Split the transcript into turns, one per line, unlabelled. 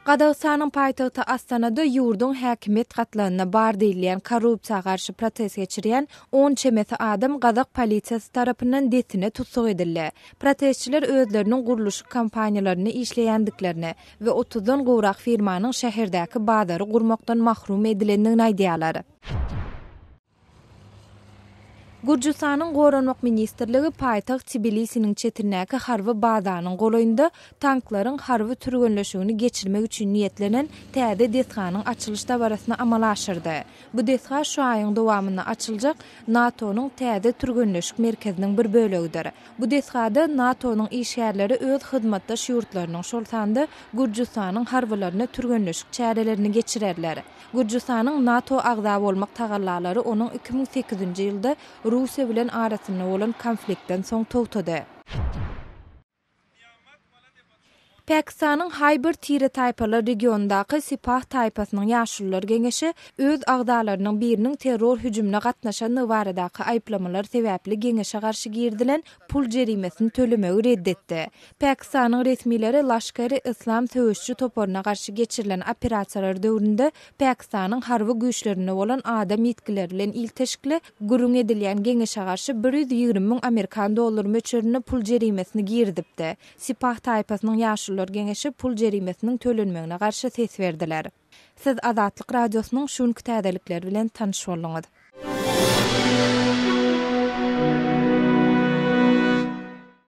Qadağıstanın paytağıtı Astanada yurdun häkimet gatlarına bar diýilýän korrupsiýa garşy protest geçirýän 10 çemeti adam Qadaq polisiýasy tarapyndan detine tutsak edildi. Protestçiler özleriniň guruluş kampaniýalaryny işleýändiklerini we 30-dan gowrak firmanyň şäherdäki bazary gurmakdan mahrum edilendigini aýdýarlar. Gürcistanyň Goranmak ministrligi paýtag Tbilisiniň çetinäki harby bazanyň golaýynda tanklaryň harby türgenleşigini geçirmek üçin niýetlenen täze dethanyň açylyş dabarasyna amal aşyrdy. Bu detha şu aýyň dowamynda açyljak NATO'nyň täze türgenleşik merkeziniň bir bölegidir. Bu dethada NATO'nyň işgärleri öz hyzmatdaş ýurtlarynyň şol sanda Gürcistanyň harbylaryna türgenleşik çärelerini geçirerler. Gürcistanyň NATO agza bolmak tagallalary onuň 2008-nji ýylda Russiýa bilen arasynda bolan konfliktden soň togtady. Pakistanyň Khyber Tire taýpalar regionundaky Sipah taýpasynyň ýaşullar geňeşi öz agdalarynyň biriniň terror hüjümine gatnaşan baradaky aýplamalar sebäpli geňeşe garşy girdilen pul jerimesini tölemegi reddetdi. Pakistanyň resmileri Laşkary Islam söwüşçü toparyna garşy geçirilen operasiýalar döwründe Pakistanyň harby güýçlerine bolan adam ýetkileri bilen ilteşikli gurrun edilýän geňeşe garşy 120 000 Amerikan dollary möçerini pul jerimesini girdipdi. Sipah taýpasynyň ýaşullar geňeşi pul jerimesiniň tölenmegine garşy ses berdiler. Siz Azatlyk radiosynyň şunky täzelikleri bilen tanyş boldyňyz.